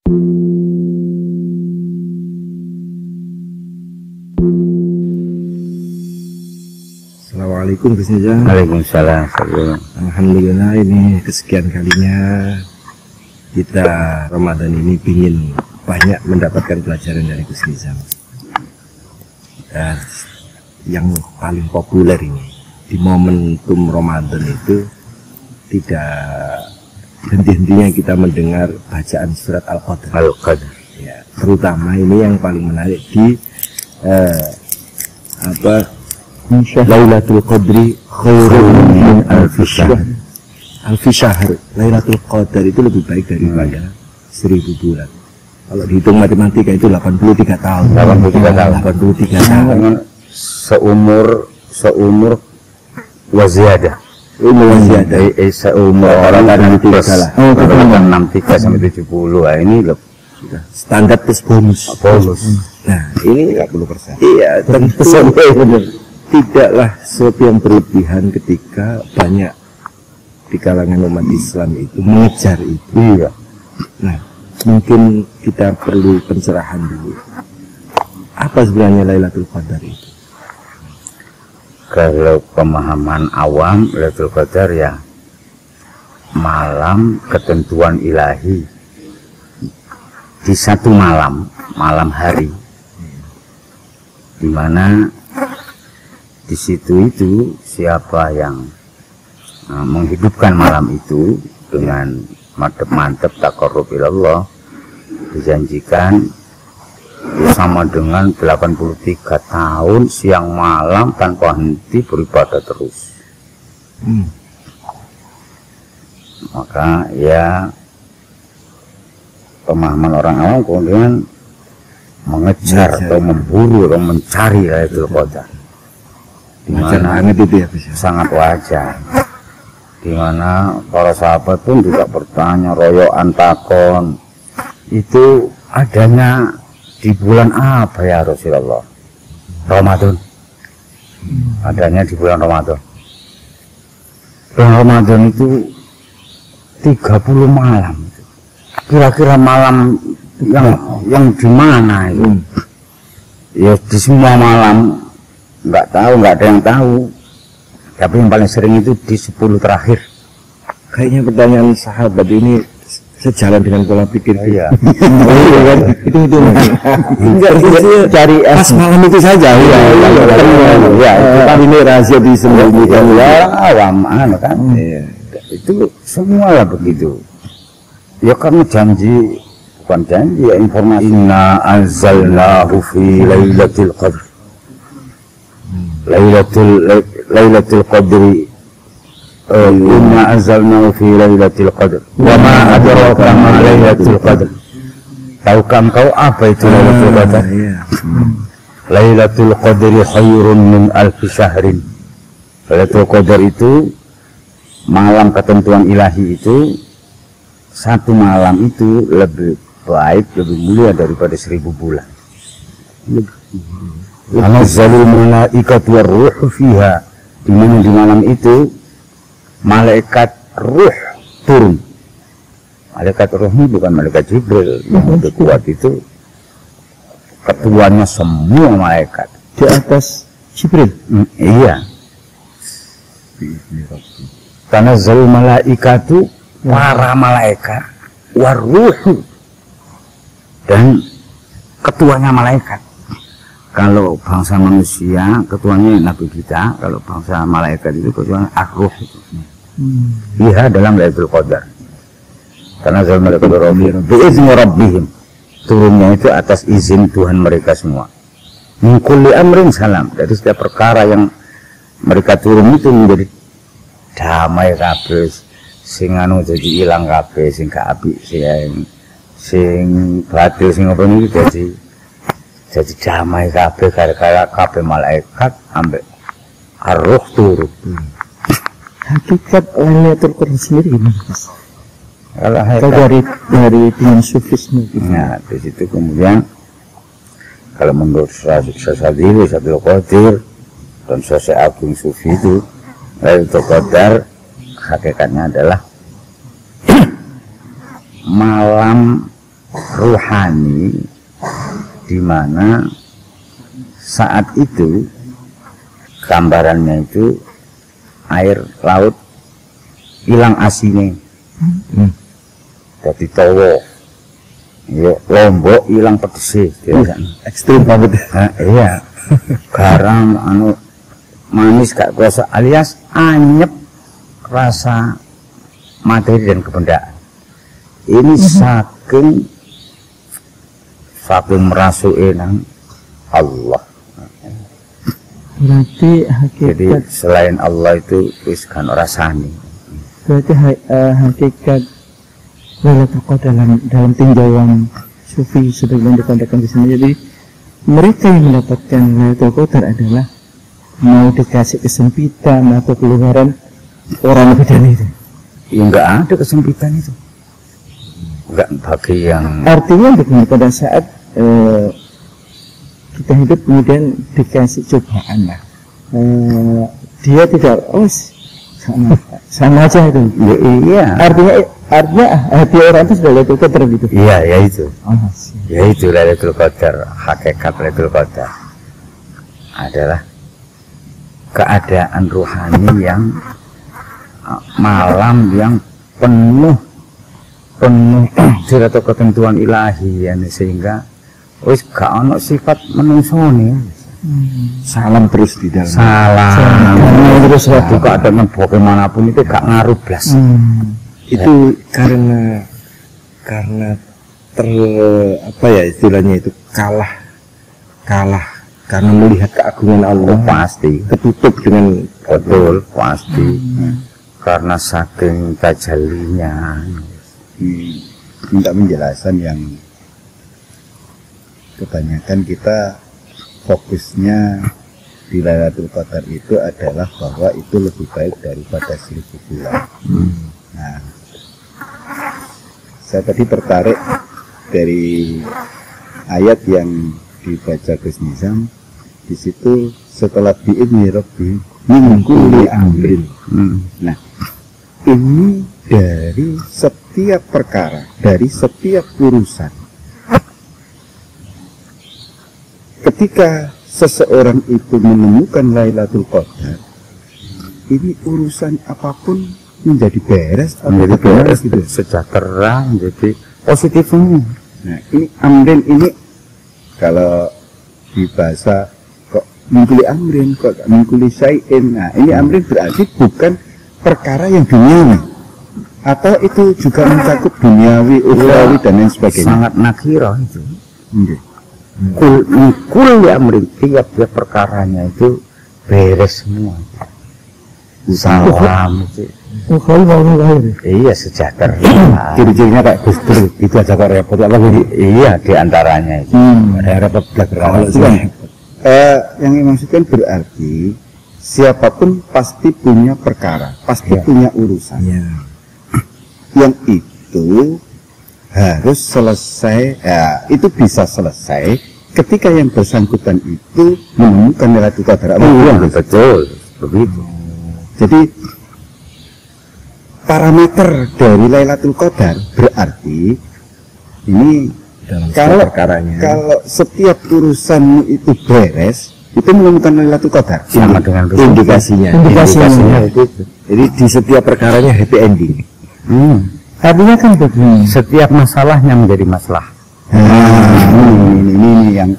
Assalamualaikum Gus Nizam. Waalaikumsalam. Alhamdulillah, ini kesekian kalinya kita Ramadan ini ingin banyak mendapatkan pelajaran dari Gus Nizam. Yang paling populer ini di momentum Ramadan itu tidak henti-hentinya kita mendengar bacaan surat Al-Qadr. Ya, terutama ini yang paling menarik di Lailatul Qadri khairun min alfi syahr. Alfi syahr. Lailatul Qadar itu lebih baik daripada 1000 bulan. Kalau dihitung matematika itu 83 tahun. 83 tahun. Seumur waziyadah. Seumur orang kan 63 sampai 70. Nah, ini sudah standar plus bonus. Nah, ini 30%. Iya, tentu tidaklah sesuatu yang berlebihan ketika banyak di kalangan umat Islam itu mengejar itu. Iya. Nah, mungkin kita perlu pencerahan dulu. Apa sebenarnya Lailatul Qadar itu? Kalau pemahaman awam, Lailatul Qadar ya malam ketentuan ilahi di satu malam hari, di mana di situ itu siapa yang menghidupkan malam itu dengan mantep taqarrub ilallah dijanjikan bersama dengan 83 tahun siang malam tanpa henti beribadah terus. Maka ya pemahaman orang awam kemudian mengejar atau memburu atau mencari Lailatul Qadar. Dimana itu ya, sangat wajar, dimana para sahabat pun juga bertanya, royoan takon, itu adanya di bulan apa ya Rasulullah? Ramadan. Adanya di bulan Ramadan. Bulan Ramadan itu 30 malam. Kira-kira malam yang di mana itu? Ya di semua malam. Nggak ada yang tahu, tapi yang paling sering itu di 10 terakhir. Kayaknya pertanyaan sahabat ini sejalan dengan pola pikir. Iya. itu enggak cari pas malam itu saja. Iya, itu kan ini rahasia disembunyikan orang awam kan. Iya. Itu semua lah begitu. Ya karena janji, bukan janji ya, informasi. Inna anzalnahu fi lailatul qadr. Lailatul Qadri inna anzalnahu fi lailatul qadr wa ma adraka ma lailatul qadr. Tahukah engkau apa itu Lailatul Qadar? Lailatul Qadri khairun min alfi syahrin. Lailatul Qadar itu malam ketentuan ilahi itu, satu malam itu lebih baik, lebih mulia daripada 1000 bulan. Tanazzalul malaikatu warruhu fiha, di mana di malam itu malaikat ruh turun. Malaikat ruh ini bukan malaikat Jibril yang lebih kuat, itu ketuanya semua malaikat di atas Jibril. Iya. Tanazzalul malaikatu, para malaikat, warruhu, dan ketuanya malaikat. Kalau bangsa manusia ketuanya Nabi kita, kalau bangsa malaikat itu ketuanya ar-ruh. Iya, dalam Lailatul Qadar. Karena zal malaikatu bi'izni rabbihim, turunnya itu atas izin Tuhan mereka semua. Min kulli amrin salam, dari setiap perkara yang mereka turun itu menjadi damai kabeh, sing anu jadi ilang kabeh, sing gak apik, sing batil, sing apa niku jadi damai kabeh, gara-gara kabeh malaikat ambek ar-ruh turun. Hakikat Lailatul Qadar sendiri gimana, Mas? Kalau dari dengan sufisme. Nah, di situ kemudian kalau menurut Syasadili, Lailatul Qadar dan sosok agung sufi itu, Lailatul Qadar hakikatnya adalah malam ruhani di mana saat itu gambarannya itu air laut hilang asinnya, jadi towo, lombok hilang pedesnya, ekstrim banget. Iya, garam anu manis gak kuasa alias anyep rasa materi dan kebendaan. Ini saking merasuki nang Allah. Berarti Jadi hakikat, selain Allah itu wis kan rasani. berarti hakikat Lailatul Qadar dalam tinjauan sufi sebagaimana dikatakan di sini. Jadi mereka yang mendapatkan Lailatul Qadar adalah mau dikasih kesempitan atau keluaran orang lebih dari itu. Ya enggak ada kesempitan itu. Enggak bagi yang Artinya begini, pada saat kita hidup kemudian dikasih cobaan lah, dia tidak sama aja itu. ya, iya. Artinya hati orang itu sudah Lailatul Qadar gitu. Iya, ya itu. Oh, siap. Ya itu Lailatul Qadar, hakikat Lailatul Qadar adalah keadaan rohani yang malam yang penuh atau ketentuan ilahi ya, sehingga wis gak ono sifat menungsone. Salam terus di dalam. Salam terus buka ada bagaimanapun itu gak ngaruh blas. Itu karena apa ya istilahnya itu kalah karena melihat keagungan Allah, Pasti ketutup dengan betul pasti karena saking tajallinya. minta penjelasan yang kebanyakan kita fokusnya di Lailatul Qadar itu adalah bahwa itu lebih baik daripada 1000 bulan. Nah, saya tadi tertarik dari ayat yang dibaca Gus Nizam. Di situ setelah bi'idni rabbi min kulli amrin. Nah, ini dari setiap perkara, dari setiap urusan. Ketika seseorang itu menemukan Lailatul Qadar, ini urusan apapun menjadi beres, Menjadi beres, gitu. sejahtera, menjadi positif semua. Nah, ini amrin ini kalau di bahasa kok mingkuli amrin, kok mingkuli syai'in. Nah, ini amrin berarti bukan perkara yang duniawi, atau itu juga mencakup duniawi, ukhrawi dan lain sebagainya. Sangat nakirah itu. Oke. Kul ya amrin, tiap-tiap perkaranya itu beres semua. Salam itu. Kalau mau lahir. Iya, sejahtera. Ciri-cirinya kayak Gus Dur itu aja kok repot apa gitu. Iya, diantaranya itu. Ada repot belakang. Yang dimaksudkan berarti siapapun pasti punya perkara, pasti punya urusan. Yang itu harus selesai, ya, itu bisa selesai ketika yang bersangkutan itu menemukan Lailatul Qadar. Iya, betul. Begitu. Jadi parameter dari Lailatul Qadar berarti ini kalau setiap urusanmu itu beres, itu menemukan Lailatul Qadar. Sama dengan indikasinya. itu. Jadi di setiap perkaranya happy ending. Artinya kan begini. Setiap masalahnya menjadi masalah. Ini yang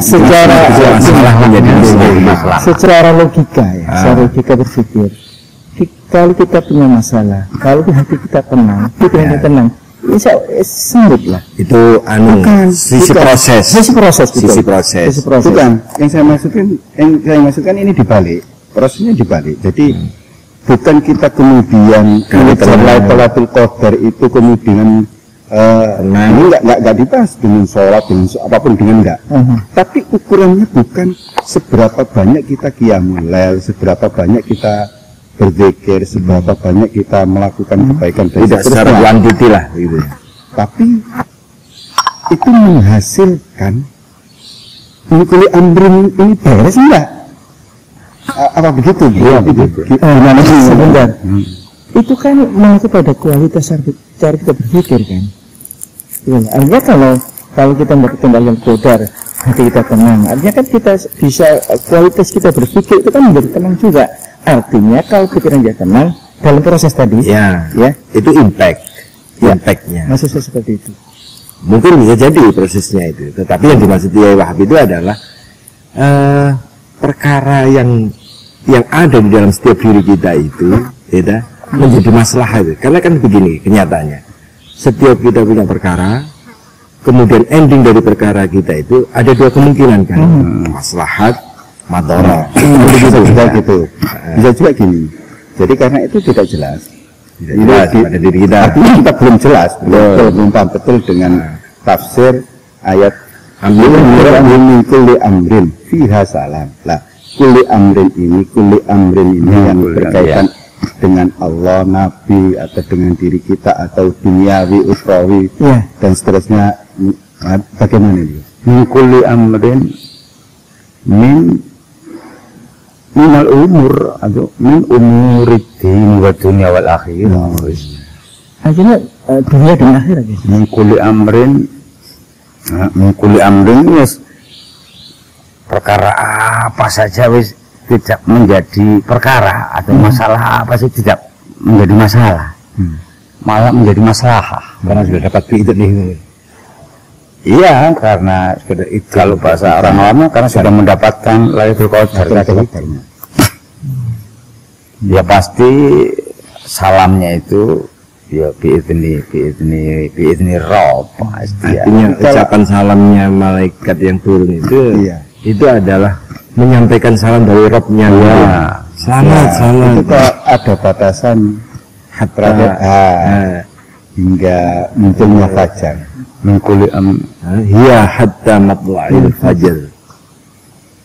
Secara masalah menjadi masalah. Secara logika ya, secara logika berpikir. Kalau kita punya masalah, kalau hati kita tenang, kita tenang, insya sembuh lah. itu sisi proses. Bukan. Yang saya maksudkan ini dibalik. Prosesnya dibalik. Jadi bukan kita kemudian mengejar Lailatul Qadar itu kemudian ini nggak dibahas dengan sholat, dengan apapun, dengan enggak. Tapi ukurannya bukan seberapa banyak kita qiyamul lail, seberapa banyak kita berzikir, seberapa banyak kita melakukan kebaikan. Tidak secara kuantiti lah, gitu ya. Tapi itu menghasilkan mengkuli amrin ini beres enggak? Apa begitu? Iya, begitu. Gimana sih sebentar? Itu kan mengacu pada kualitas cara kita berpikir kan. Iya, artinya kalau kita mendapatkan Lailatul Qadar, hati kita tenang. Artinya kan kita bisa, kualitas kita berpikir itu kan menjadi tenang juga. Artinya kalau pikiran dia tenang dalam proses tadi, ya, itu impactnya. maksudnya seperti itu. Mungkin bisa jadi prosesnya itu, tetapi yang dimaksud Kiai Wahab itu adalah perkara yang ada di dalam setiap diri kita itu, ya, menjadi masalah itu. Karena kan begini kenyataannya, setiap kita punya perkara, kemudian ending dari perkara kita itu ada dua kemungkinan kan, maslahat, madorah. Bisa juga gitu, bisa juga gini. Jadi karena itu tidak jelas. Pada diri kita. Artinya kita belum jelas, belum paham betul dengan tafsir ayat min kulli amrin fiha salam. Lah, kulli amrin ini yang berkaitan dengan Allah, Nabi, atau dengan diri kita, atau duniawi, ukhrawi, dan seterusnya. Bagaimana ini? Min kulli amrin minal umur atau min umuriddin wa dunya wal akhirah. Akhirnya dunia dan akhirat ya. Min kulli amrin yes, perkara apa saja wis tidak menjadi perkara atau masalah apa sih tidak menjadi masalah, malah menjadi masalah Karena sudah dapat itu nih. Iya, karena sudah itu, kalau bahasa orang lama karena sudah mendapatkan Lailatul Qadar. Ya pasti salamnya itu ya biizni Rabb pasti. Artinya ucapan salamnya malaikat yang turun itu, itu adalah menyampaikan salam dari Rabb-nya. Selamat. Itu kok ada batasan hingga munculnya fajar. Min kulli hiya hatta matla'il fajr.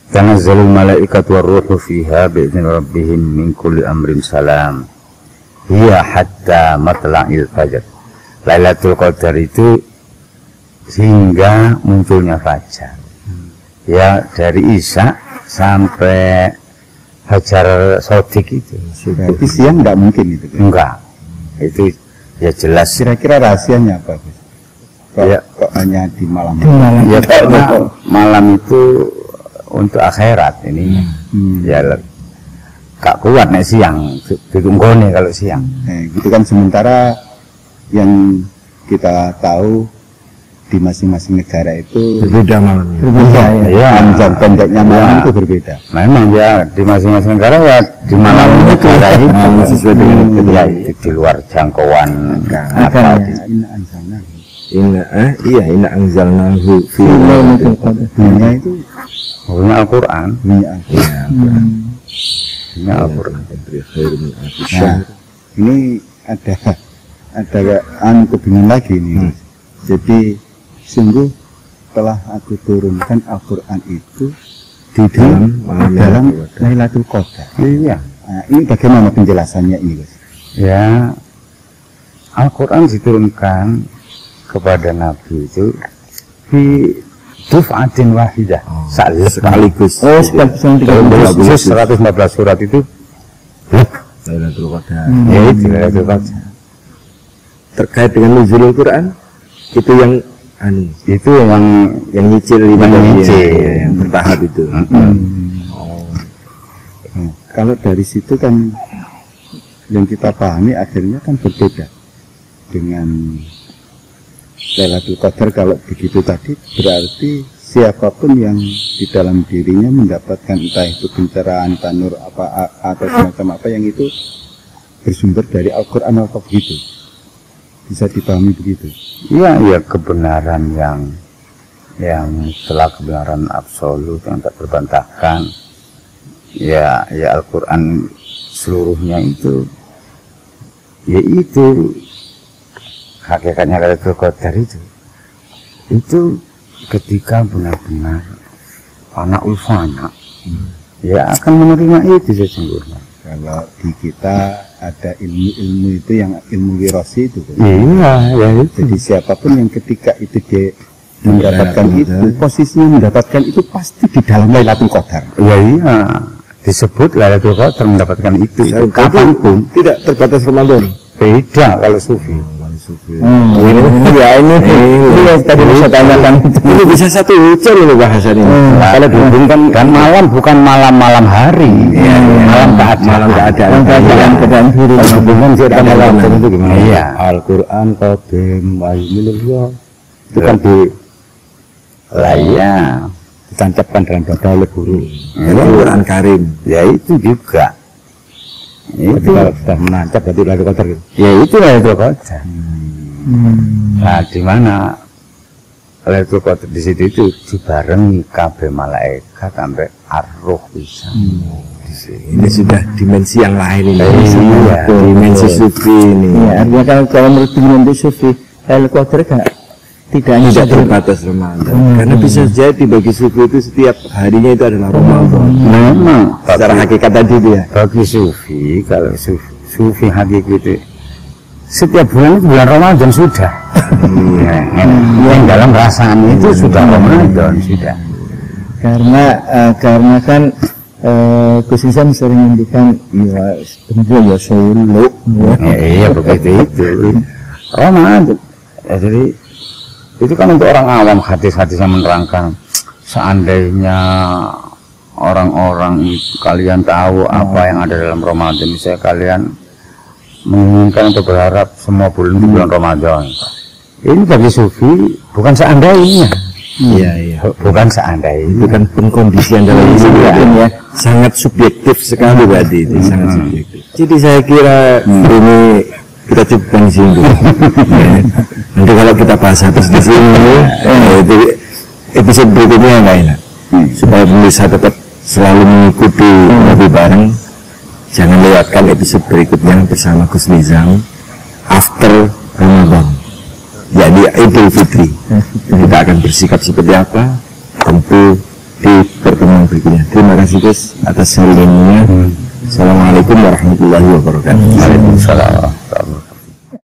Tanazzalul malaikatu war-ruhu fiha bi'izni rabbihim min kulli amrin salam. Hiya hatta matla'il fajr. Lailatul Qadar itu hingga munculnya fajar. Ya, dari Isya sampai Hajar Sodik itu. Berarti siang enggak mungkin itu. Enggak. Itu ya jelas. Kira-kira rahasianya apa? Kok hanya di malam? Ya karena malam itu untuk akhirat ini. Ya gak kuat nih siang, ditunggu kalau siang. Gitu kan, sementara yang kita tahu di masing-masing negara itu berbeda malamnya. Berbeda ya. Jam pendeknya malam itu berbeda. Memang ya di masing-masing negara ya di malam negara itu sesuai dengan di luar jangkauan akal. Inna anzalnahu fi lailatul qadar. Itu Al-Qur'an. Al-Qur'an. Ini ada kebingungan lagi nih. Jadi sungguh telah aku turunkan Al-Qur'an itu di dalam Lailatul Qadar. Iya. Nah, ini bagaimana penjelasannya ini, Mas? Ya, Al-Qur'an diturunkan kepada Nabi itu di duf'atin wahidah, sekaligus. 114 surat itu Lailatul Qadar. Ya itu Lailatul Qadar. Terkait dengan nuzulul Quran itu yang yang nyicil yang bertahap itu. Kalau dari situ kan yang kita pahami akhirnya kan berbeda dengan Lailatul Qadar. Kalau begitu tadi berarti siapapun yang di dalam dirinya mendapatkan entah itu pencerahan, tanur apa atau semacam apa yang itu bersumber dari Al-Qur'an atau begitu. Bisa dipahami begitu. Iya, ya kebenaran yang telah kebenaran absolut yang tak terbantahkan. Ya Al-Qur'an seluruhnya itu ya itu hakikatnya Lailatul Qadar itu ketika benar-benar anak ulfana ya akan menerima itu sesungguhnya. Kalau di kita ada ilmu-ilmu itu yang ilmu wirasi itu kan? Iya, ya itu. Jadi siapapun yang ketika itu dia mendapatkan itu, posisinya mendapatkan itu pasti di dalam Lailatul Qadar. Ya iya, disebut Lailatul Qadar mendapatkan itu kapanpun. Tidak terbatas Ramadan. Beda kalau sufi. sufi. Ya ini yang tadi saya tanyakan. Ini bisa satu jam ini bahasan ini. Kalau dihubungkan kan malam bukan malam hari, malam keadaan diri. Hubungan cerita malam itu gimana? Iya. Al-Quran qadim wa ilmillah itu kan di layar ditancapkan dalam dada oleh guru. Al-Quran Karim. Ya itu juga. Itu kalau sudah menancap berarti Lailatul Qadar. Ya itu Lailatul Qadar. Nah, di mana Lailatul Qadar di situ itu dibarengi kabeh malaikat sampai ar-ruh bisa. Ini sudah dimensi yang lain ini. Iya, dimensi sufi ini. Ya, artinya kalau menurut dimensi sufi Lailatul Qadar kan tidak terbatas Ramadan. Karena bisa jadi bagi sufi itu setiap harinya itu adalah Ramadan. Memang Secara hakikat tadi dia. bagi sufi, kalau sufi hakiki itu setiap bulan itu bulan Ramadan sudah. Yang dalam rasanya itu sudah Ramadan sudah. Karena kan Gus Ihsan sering mendikan ya sebenarnya ya solo. Iya begitu itu. Ramadan. Jadi itu kan untuk orang awam, hadis-hadis yang menerangkan seandainya orang-orang kalian tahu apa yang ada dalam Ramadan, misalnya kalian menginginkan untuk berharap semua bulan itu bulan Ramadan. Ini bagi sufi bukan seandainya. Iya. Bukan seandainya. Itu kan pengkondisian dalam Islam ya. Sangat subjektif sekali berarti itu, sangat subjektif. Jadi saya kira ini kita cukupkan di sini dulu. Nanti kalau kita bahas habis di sini, itu episode berikutnya yang lain. Supaya pemirsa tetap selalu mengikuti lebih bareng. Jangan lewatkan episode berikutnya bersama Gus Nizam after Ramadan, yakni Idul Fitri. Kita akan bersikap seperti apa? Tentu di pertemuan berikutnya. Terima kasih Gus atas sharingnya. Assalamualaikum warahmatullahi wabarakatuh. Waalaikumsalam.